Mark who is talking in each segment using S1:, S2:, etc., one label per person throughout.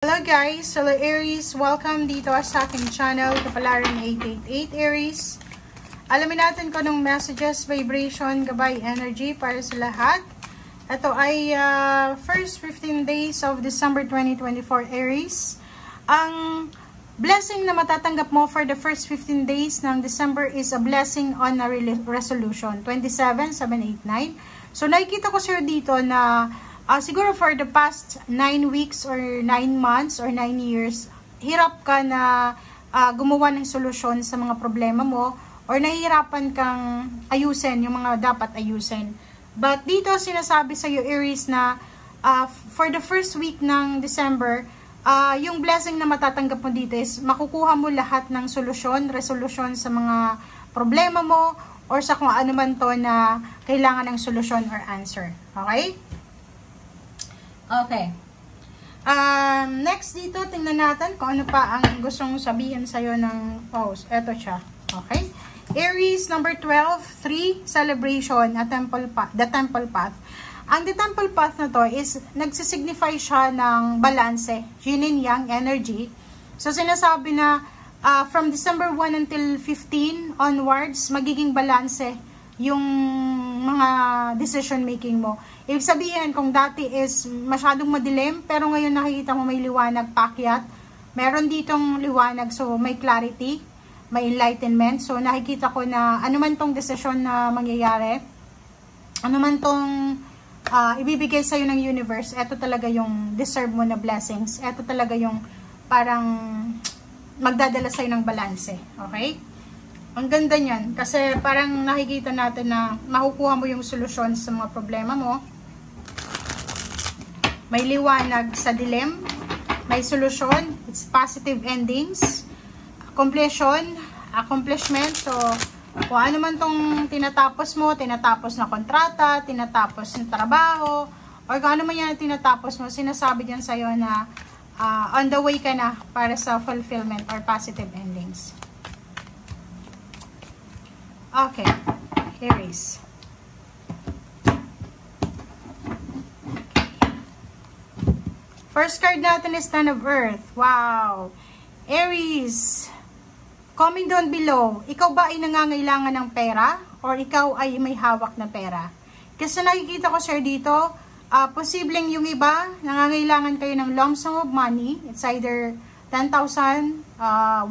S1: Hello guys! Hello Aries! Welcome dito sa aking channel, Kapalaran 888 Aries. Alamin natin kung anong messages, vibration, gabay, energy para sa lahat. Ito ay first 15 days of December 2024 Aries. Ang blessing na matatanggap mo for the first 15 days ng December is a blessing on a resolution. 27, 7, 8, 9. So nakikita ko sir dito na siguro for the past 9 weeks or 9 months or 9 years, hirap ka na gumawa ng solusyon sa mga problema mo or nahihirapan kang ayusin yung mga dapat ayusin. But dito sinasabi sa iyo Aries na for the first week ng December, yung blessing na matatanggap mo dito is makukuha mo lahat ng solusyon, resolution sa mga problema mo or sa kung ano man to na kailangan ng solusyon or answer. Okay? Okay. Next dito, tingnan natin kung ano pa ang gustong sabihin sa'yo ng post. Ito siya. Okay. Aries, number 12, 3, celebration, the temple path. Ang the temple path na to is, nagsisignify siya ng balanse, yin and yang energy. So, sinasabi na, from December 1 until 15 onwards, magiging balanse yung mga decision making mo. Ibig sabihin, kung dati is masyadong madilim, pero ngayon nakikita mo may liwanag, paakyat. Meron ditong liwanag, so may clarity, may enlightenment. So nakikita ko na ano man tong decision na mangyayari, ano man tong ibibigay sa'yo ng universe, eto talaga yung deserve mo na blessings. Eto talaga yung parang magdadala sa'yo ng balanse. Okay? Ang ganda niyan, kasi parang nakikita natin na makukuha mo yung solusyon sa mga problema mo. May liwanag sa dilim, may solusyon, it's positive endings, completion, accomplishment. So, kung ano man tong tinatapos mo, tinatapos na kontrata, tinatapos ng trabaho, or kung ano man yan tinatapos mo, sinasabi dyan sa'yo na on the way ka na para sa fulfillment or positive endings. Okay, Aries. First card natin is Ten of Earth. Wow! Aries, comment down below, ikaw ba ay nangangailangan ng pera? Or ikaw ay may hawak na pera? Kasi nakikita ko sir dito, posibleng yung iba, nangangailangan kayo ng lump sum of money. It's either 10,000, 100,000,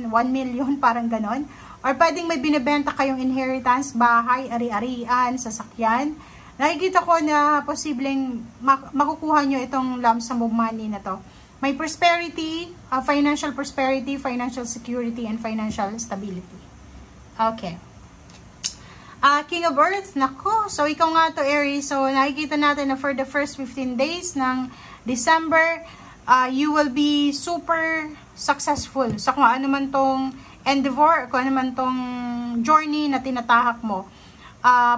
S1: 1 million, parang ganon. Or pwedeng may binibenta kayong inheritance, bahay, ari-arian, sasakyan. Nakikita ko na posibleng makukuha nyo itong lump sum of money na to. May prosperity, financial prosperity, financial security, and financial stability. Okay. King of Earth, nako. So, ikaw nga to Aries. So, nakikita natin na for the first 15 days ng December, you will be super successful. So, kung ano man tong endeavor, kung ano man tong journey na tinatahak mo.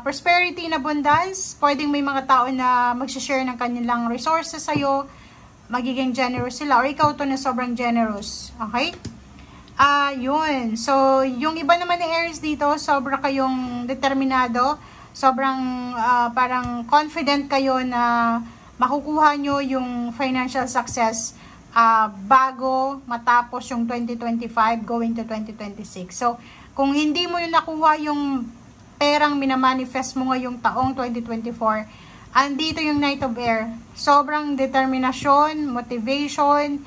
S1: Prosperity and abundance, pwedeng may mga tao na mag-share ng kanilang resources sa'yo, magiging generous sila, or ikaw to na sobrang generous. Okay? Yun. So, yung iba naman ni Aries dito, sobra kayong determinado, sobrang parang confident kayo na makukuha nyo yung financial success bago matapos yung 2025 going to 2026. So, kung hindi mo yung nakuha yung perang minamanifest mo ngayong taong 2024, andito yung Knight of Air. Sobrang determinasyon, motivation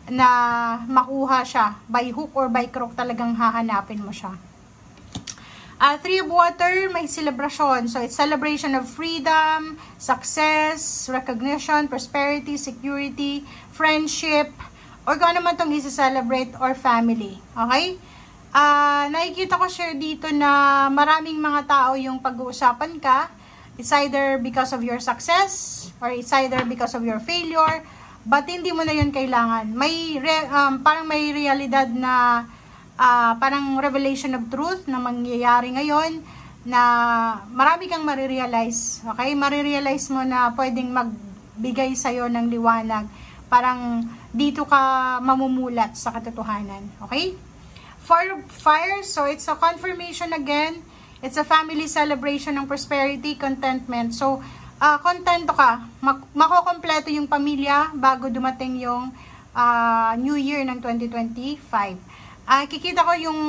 S1: na makuha siya. By hook or by crook talagang hahanapin mo siya. Three of Water, may celebration. So, it's celebration of freedom, success, recognition, prosperity, security, friendship, or kung ano man itong isa-celebrate, or family. Okay? Nakikita ko share dito na maraming mga tao yung pag-uusapan ka. It's either because of your success, or it's either because of your failure, but hindi mo na yun kailangan. May parang may realidad na parang revelation of truth na mangyayari ngayon na marami kang marirealize. Okay? Marirealize mo na pwedeng magbigay sa'yo ng liwanag. Parang dito ka mamumulat sa katotohanan. Okay? Fire, so it's a confirmation again. It's a family celebration ng prosperity, contentment. So, kontento ka, makokompleto yung pamilya bago dumating yung New Year ng 2025. Kikita ko yung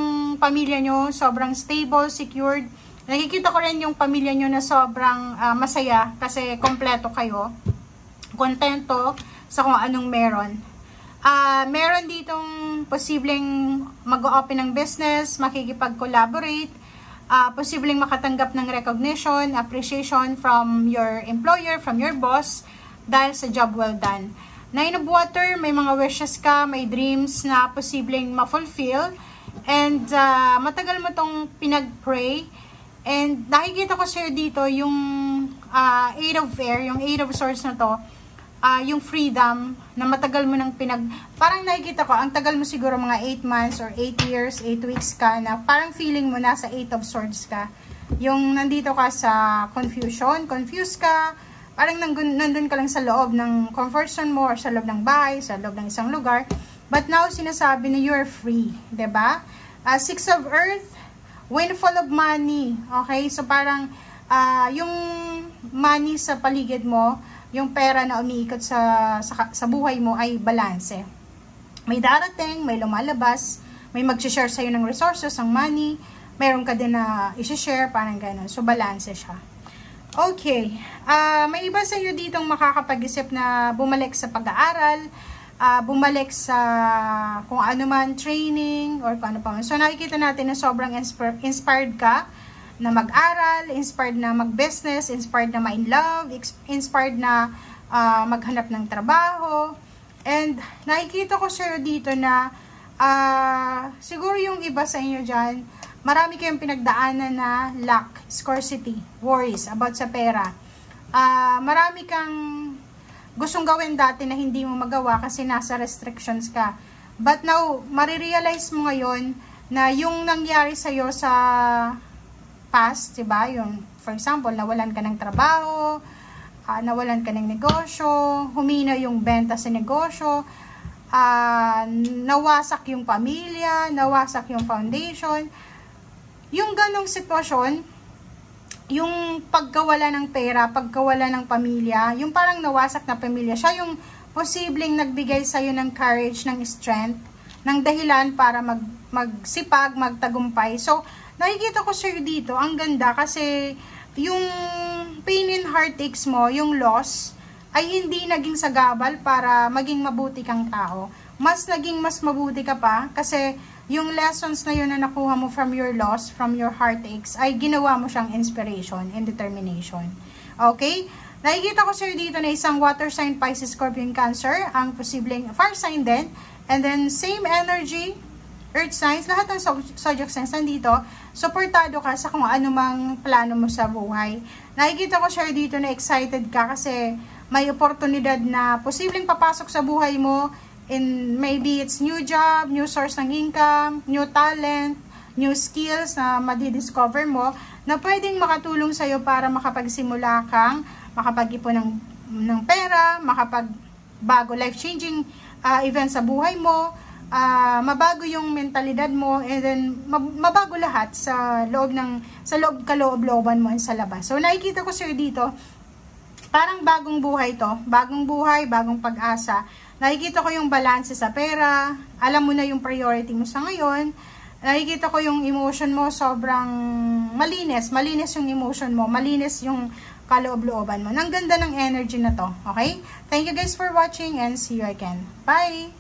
S1: pamilya nyo sobrang stable, secured. Nakikita ko rin yung pamilya nyo na sobrang masaya kasi kompleto kayo. Kontento sa kung anong meron. Meron ditong posibleng mag-open ng business, makikipag-collaborate, posibleng makatanggap ng recognition, appreciation from your employer, from your boss, dahil sa job well done. Nine of Water, may mga wishes ka, may dreams na posibleng ma-fulfill, and matagal mo tong pinag-pray, and nakikita ko sa'yo dito yung Eight of Air, yung Eight of Swords na to, yung freedom na matagal mo nang parang nakikita ko, ang tagal mo siguro mga 8 months or 8 years, 8 weeks ka na parang feeling mo nasa 8 of Swords ka. Yung nandito ka sa confusion, confused ka, parang nandun ka lang sa loob ng comfort zone mo or sa loob ng bahay, sa loob ng isang lugar. But now, sinasabi na you're free. Diba? Six of Earth, windfall of money. Okay? So parang yung money sa paligid mo, yung pera na umiikot sa buhay mo ay balanse. May darating, may lumalabas, may mag-share sa'yo ng resources, ang money, mayroon ka din na i-share, parang gano'n. So, balanse siya. Okay. May iba sa inyo ditong makakapag-isip na bumalik sa pag-aaral, bumalik sa kung ano man, training, or kung ano pa man. So, nakikita natin na sobrang inspired ka na mag-aral, inspired na mag-business, inspired na ma-in love, inspired na maghanap ng trabaho. And nakikita ko sa'yo dito na siguro yung iba sa inyo dyan, marami kayong pinagdaanan na lack, scarcity, worries about sa pera. Marami kang gustong gawin dati na hindi mo magawa kasi nasa restrictions ka. But now, marirealize mo ngayon na yung nangyari sa'yo sa past, diba? Yung, for example, nawalan ka ng trabaho, nawalan ka ng negosyo, humina yung benta sa negosyo, nawasak yung pamilya, nawasak yung foundation. Yung ganong sitwasyon, yung pagkawala ng pera, pagkawala ng pamilya, yung parang nawasak na pamilya, siya yung posibleng nagbigay sa'yo ng courage, ng strength, ng dahilan para magsipag, magtagumpay. So, nakikita ko sa'yo dito, ang ganda kasi yung pain and heartaches mo, yung loss, ay hindi naging sagabal para maging mabuti kang tao. Mas mabuti ka pa kasi yung lessons na yun na nakuha mo from your loss, from your heartaches, ay ginawa mo siyang inspiration and determination. Okay? Nakikita ko sa'yo dito na isang water sign, Pisces, Scorpion, Cancer, ang posibleng fire sign din. And then, same energy, earth signs, lahat ng zodiac signs nandito, supportado ka sa kung anumang plano mo sa buhay. Nakikita ko sa'yo dito na excited ka kasi may oportunidad na posibleng papasok sa buhay mo, in maybe it's new job, new source ng income, new talent, new skills na madidiscover mo na pwedeng makatulong sa'yo para makapagsimula kang makapag-ipon ng pera, makapagbago life-changing event sa buhay mo, mabago yung mentalidad mo, and then mabago lahat sa loob kaloob-looban mo sa labas. So nakikita ko sa'yo dito, parang bagong buhay to, bagong buhay, bagong pag-asa. Nakikita ko yung balance sa pera, alam mo na yung priority mo sa ngayon. Nakikita ko yung emotion mo sobrang malinis yung emotion mo, malinis yung kaloob-looban mo. Ang ganda ng energy na to, okay? Thank you guys for watching and see you again. Bye!